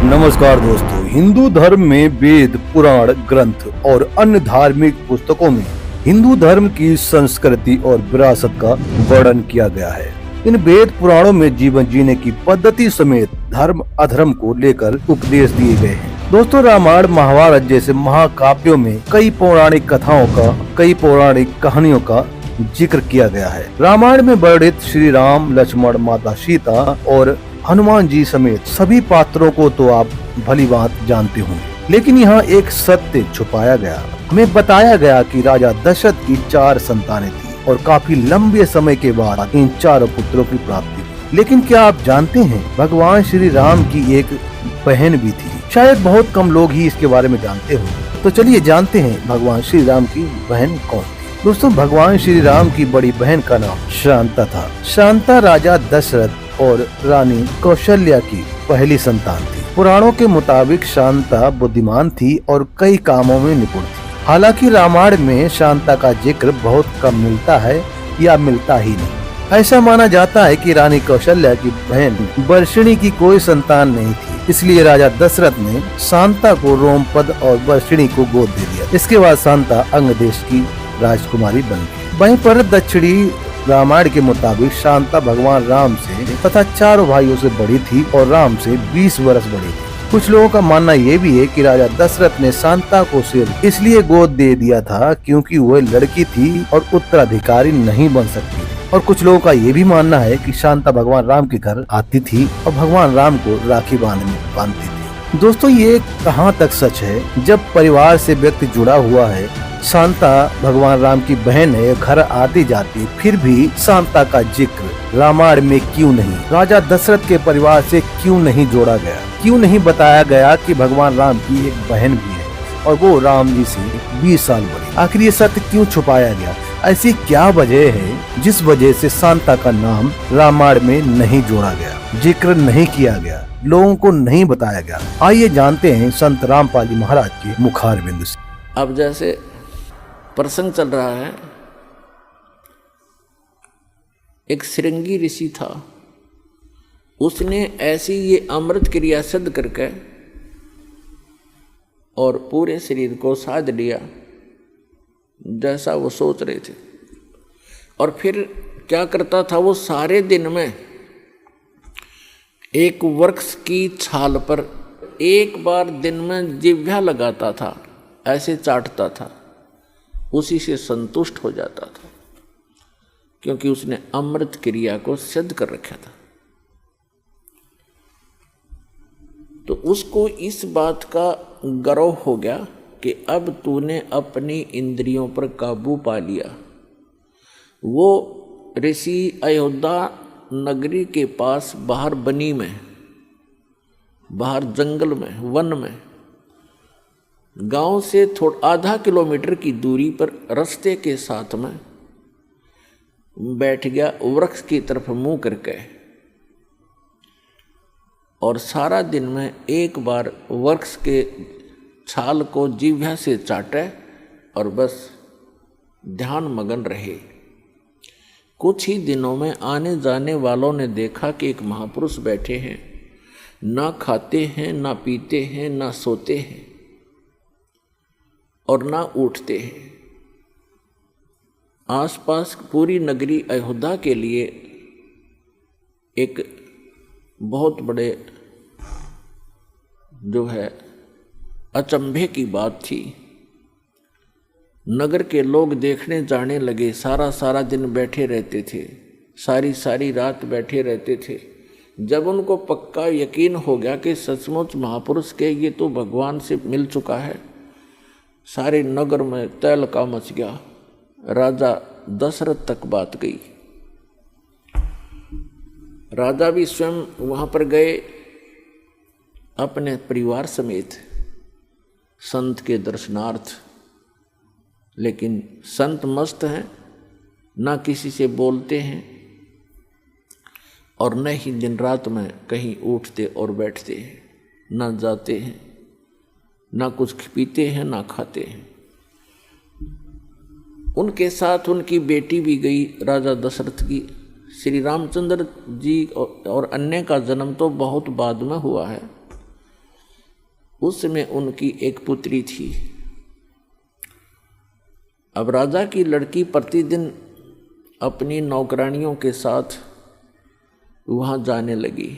नमस्कार दोस्तों, हिंदू धर्म में वेद, पुराण, ग्रंथ और अन्य धार्मिक पुस्तकों में हिंदू धर्म की संस्कृति और विरासत का वर्णन किया गया है। इन वेद पुराणों में जीवन जीने की पद्धति समेत धर्म अधर्म को लेकर उपदेश दिए गए हैं। दोस्तों, रामायण महाभारत जैसे महाकाव्यों में कई पौराणिक कथाओं का, कई पौराणिक कहानियों का जिक्र किया गया है। रामायण में वर्णित श्री राम, लक्ष्मण, माता सीता और हनुमान जी समेत सभी पात्रों को तो आप भली बात जानते होंगे, लेकिन यहाँ एक सत्य छुपाया गया। हमें बताया गया कि राजा दशरथ की 4 संतानें थी और काफी लंबे समय के बाद इन 4 पुत्रों की प्राप्ति हुई। लेकिन क्या आप जानते हैं, भगवान श्री राम की एक बहन भी थी। शायद बहुत कम लोग ही इसके बारे में जानते होंगे। तो चलिए जानते हैं भगवान श्री राम की बहन कौन थी। दोस्तों, भगवान श्री राम की बड़ी बहन का नाम शांता था। शांता राजा दशरथ और रानी कौशल्या की पहली संतान थी। पुराणों के मुताबिक शांता बुद्धिमान थी और कई कामों में निपुण थी। हालांकि रामायण में शांता का जिक्र बहुत कम मिलता है या मिलता ही नहीं। ऐसा माना जाता है कि रानी कौशल्या की बहन वर्षिणी की कोई संतान नहीं थी, इसलिए राजा दशरथ ने शांता को रोमपद और वर्षिणी को गोद दे दिया। इसके बाद शांता अंग देश की राजकुमारी बन गई। वहीं पर दक्षिणी रामायण के मुताबिक शांता भगवान राम से तथा 4 भाइयों से बड़ी थी और राम से 20 वर्ष बड़ी थी। कुछ लोगों का मानना ये भी है कि राजा दशरथ ने शांता को सिर्फ इसलिए गोद दे दिया था क्योंकि वह लड़की थी और उत्तराधिकारी नहीं बन सकती थी। और कुछ लोगों का ये भी मानना है कि शांता भगवान राम के घर आती थी और भगवान राम को राखी बांधती थी। दोस्तों, ये कहाँ तक सच है? जब परिवार से व्यक्ति जुड़ा हुआ है, शांता भगवान राम की बहन है, घर आती जाती, फिर भी शांता का जिक्र रामायण में क्यों नहीं? राजा दशरथ के परिवार से क्यों नहीं जोड़ा गया? क्यों नहीं बताया गया कि भगवान राम की एक बहन भी है और वो राम जी से 20 साल बड़ी? आखिर ये सत्य क्यों छुपाया गया? ऐसी क्या वजह है जिस वजह से शांता का नाम रामायण में नहीं जोड़ा गया, जिक्र नहीं किया गया, लोगों को नहीं बताया गया? आइए जानते हैं संत रामपाल जी महाराज के मुखार बिंदु से। अब जैसे प्रसंग चल रहा है, एक श्रृंगी ऋषि था। उसने ऐसी ये अमृत क्रिया सिद्ध करके और पूरे शरीर को साध लिया जैसा वो सोच रहे थे। और फिर क्या करता था, वो सारे दिन में एक वृक्ष की छाल पर एक बार दिन में जिह्वा लगाता था, ऐसे चाटता था, उसी से संतुष्ट हो जाता था, क्योंकि उसने अमृत क्रिया को सिद्ध कर रखा था। तो उसको इस बात का गर्व हो गया कि अब तूने अपनी इंद्रियों पर काबू पा लिया। वो ऋषि अयोध्या नगरी के पास बाहर बनी में, बाहर जंगल में, वन में, गांव से आधा किलोमीटर की दूरी पर रास्ते के साथ में बैठ गया, वृक्ष की तरफ मुंह करके, और सारा दिन में एक बार वृक्ष के छाल को जिह्वा से चाटे और बस ध्यान मगन रहे। कुछ ही दिनों में आने जाने वालों ने देखा कि एक महापुरुष बैठे हैं, ना खाते हैं, ना पीते हैं, ना सोते हैं और ना उठते हैं। आसपास पूरी नगरी अयोध्या के लिए एक बहुत बड़े जो है अचंभे की बात थी। नगर के लोग देखने जाने लगे, सारा दिन बैठे रहते थे, सारी रात बैठे रहते थे। जब उनको पक्का यकीन हो गया कि सचमुच महापुरुष के ये तो भगवान से मिल चुका है, सारे नगर में तहलका मच गया। राजा दशरथ तक बात गई। राजा भी स्वयं वहाँ पर गए अपने परिवार समेत संत के दर्शनार्थ, लेकिन संत मस्त हैं, ना किसी से बोलते हैं और न ही दिन रात में कहीं उठते और बैठते हैं, ना जाते हैं, ना कुछ पीते हैं, ना खाते हैं। उनके साथ उनकी बेटी भी गई राजा दशरथ की। श्री रामचंद्र जी और अन्य का जन्म तो बहुत बाद में हुआ है, उसमें उनकी एक पुत्री थी। अब राजा की लड़की प्रतिदिन अपनी नौकरानियों के साथ वहाँ जाने लगी।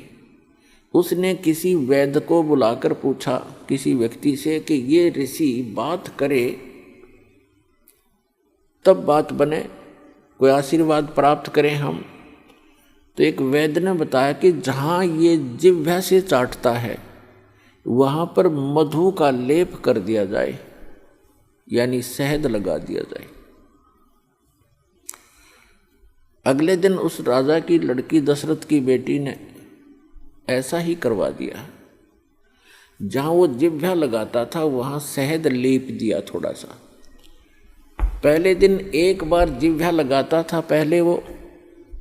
उसने किसी वैद्य को बुलाकर पूछा किसी व्यक्ति से कि ये ऋषि बात करे तब बात बने, कोई आशीर्वाद प्राप्त करें हम। तो एक वैद्य ने बताया कि जहाँ ये जिह्वा से चाटता है वहाँ पर मधु का लेप कर दिया जाए, यानी शहद लगा दिया जाए। अगले दिन उस राजा की लड़की दशरथ की बेटी ने ऐसा ही करवा दिया। जहाँ वो जिह्वा लगाता था वहाँ शहद लेप दिया थोड़ा सा। पहले दिन एक बार जिह्वा लगाता था पहले वो,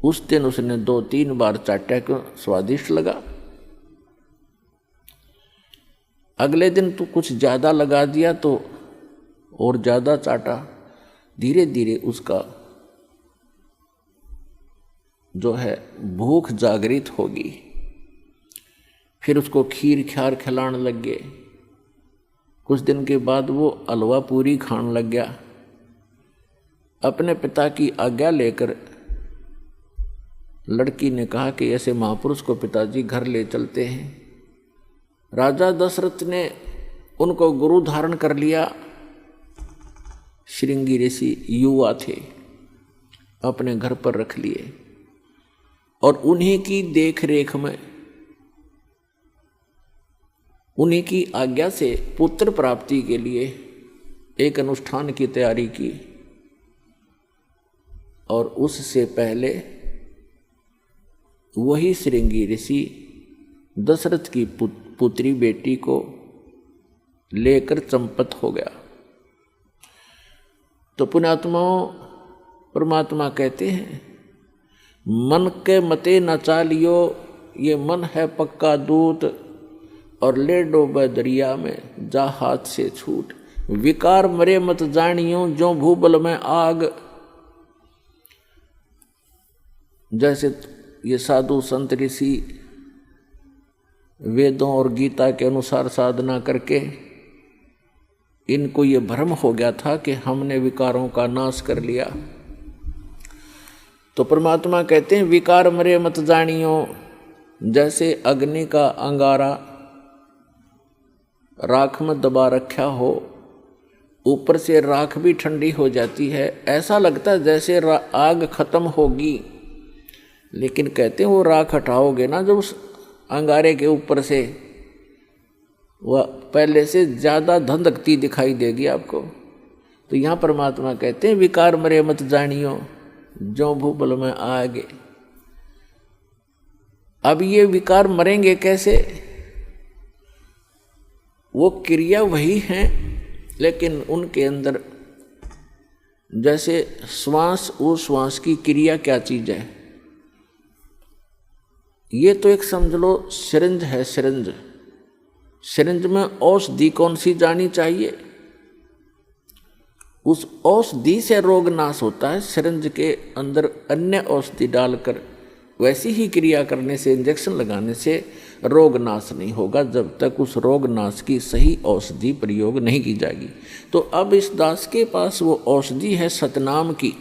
उस दिन उसने 2-3 बार चाटा को स्वादिष्ट लगा। अगले दिन तो कुछ ज़्यादा लगा दिया तो और ज़्यादा चाटा। धीरे धीरे उसका जो है भूख जागृत होगी। फिर उसको खीर ख्यार खिलाने लग गए। कुछ दिन के बाद वो हलवा पूरी खाने लग गया। अपने पिता की आज्ञा लेकर लड़की ने कहा कि ऐसे महापुरुष को पिताजी घर ले चलते हैं। राजा दशरथ ने उनको गुरु धारण कर लिया। श्रृंगी ऋषि युवा थे, अपने घर पर रख लिए और उन्हीं की देख रेख में, उन्हीं की आज्ञा से पुत्र प्राप्ति के लिए एक अनुष्ठान की तैयारी की। और उससे पहले वही श्रृंगी ऋषि दशरथ की पुत्री बेटी को लेकर चंपत हो गया। तो पुण्यात्माओं, परमात्मा कहते हैं मन के मते न चालियो, ये मन है पक्का दूत, और ले डोबे दरिया में जा हाथ से छूट। विकार मरे मत जानियो, जो भूबल में आग। जैसे ये साधु संत ऋषि वेदों और गीता के अनुसार साधना करके इनको ये भ्रम हो गया था कि हमने विकारों का नाश कर लिया। तो परमात्मा कहते हैं विकार मरे मत जानियो। जैसे अग्नि का अंगारा राख में दबा रखा हो, ऊपर से राख भी ठंडी हो जाती है, ऐसा लगता है जैसे आग खत्म होगी, लेकिन कहते हैं वो राख हटाओगे ना जब उस अंगारे के ऊपर से, वह पहले से ज़्यादा धधकती दिखाई देगी आपको। तो यहाँ परमात्मा कहते हैं विकार मरे मत जानियो, जो भूबल में आगे। अब ये विकार मरेंगे कैसे? वो क्रिया वही हैं, लेकिन उनके अंदर जैसे श्वास उश्वास की क्रिया क्या चीज़ है, ये तो एक समझ लो सिरिंज है। सिरिंज में औषधि कौन सी जानी चाहिए, उस औषधि से रोग नाश होता है। सिरिंज के अंदर अन्य औषधि डालकर वैसी ही क्रिया करने से, इंजेक्शन लगाने से रोग नाश नहीं होगा जब तक उस रोग नाश की सही औषधि प्रयोग नहीं की जाएगी। तो अब इस दास के पास वो औषधि है सतनाम की,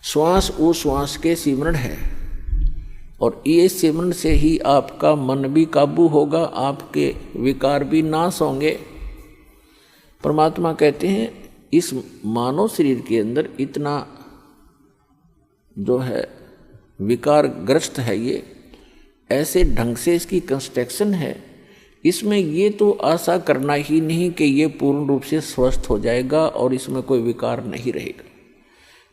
श्वास उश्वास के सिमरण है, और ये सिमरण से ही आपका मन भी काबू होगा, आपके विकार भी नाश होंगे। परमात्मा कहते हैं इस मानव शरीर के अंदर इतना जो है विकार ग्रस्त है, ये ऐसे ढंग से इसकी कंस्ट्रक्शन है, इसमें ये तो आशा करना ही नहीं कि ये पूर्ण रूप से स्वस्थ हो जाएगा और इसमें कोई विकार नहीं रहेगा।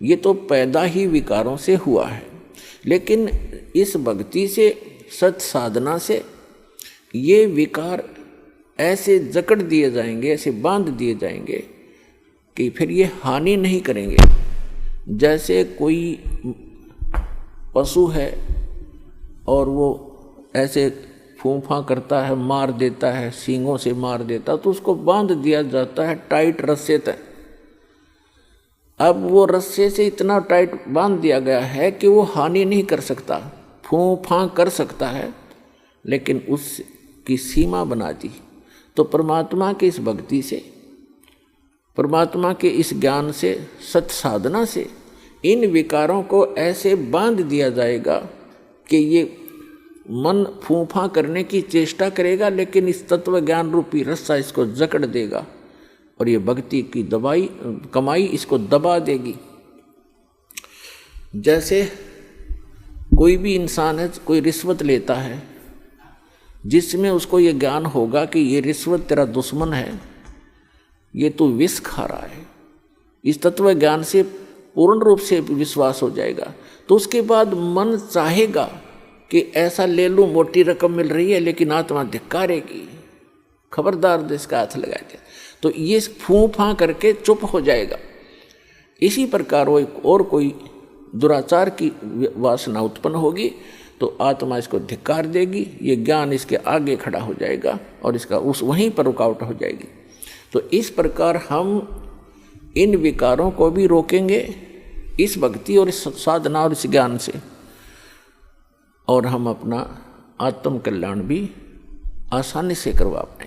ये तो पैदा ही विकारों से हुआ है। लेकिन इस भक्ति से, सत साधना से ये विकार ऐसे जकड़ दिए जाएंगे, ऐसे बांध दिए जाएंगे कि फिर ये हानि नहीं करेंगे। जैसे कोई पशु है और वो ऐसे फूंफा करता है, मार देता है, सींगों से मार देता, तो उसको बांध दिया जाता है टाइट रस्से तक। अब वो रस्से से इतना टाइट बांध दिया गया है कि वो हानि नहीं कर सकता, फूंफा कर सकता है, लेकिन की सीमा बना दी। तो परमात्मा की इस भक्ति से, परमात्मा के इस ज्ञान से, सत साधना से इन विकारों को ऐसे बांध दिया जाएगा कि ये मन फूंफा करने की चेष्टा करेगा, लेकिन इस तत्व ज्ञान रूपी रस्सा इसको जकड़ देगा और ये भक्ति की कमाई इसको दबा देगी। जैसे कोई भी इंसान है, कोई रिश्वत लेता है, जिसमें उसको ये ज्ञान होगा कि ये रिश्वत तेरा दुश्मन है, ये तू विष खा रहा है, इस तत्व ज्ञान से पूर्ण रूप से विश्वास हो जाएगा, तो उसके बाद मन चाहेगा कि ऐसा ले लूं, मोटी रकम मिल रही है, लेकिन आत्मा धिक्कारेगी, खबरदार इसका हाथ लगा दे, तो ये फूं फां करके चुप हो जाएगा। इसी प्रकार वो और कोई दुराचार की वासना उत्पन्न होगी तो आत्मा इसको धिक्कार देगी, ये ज्ञान इसके आगे खड़ा हो जाएगा और इसका उस वहीं पर रुकावट हो जाएगी। तो इस प्रकार हम इन विकारों को भी रोकेंगे इस भक्ति और इस साधना और इस ज्ञान से, और हम अपना आत्म कल्याण भी आसानी से करवा पाएंगे।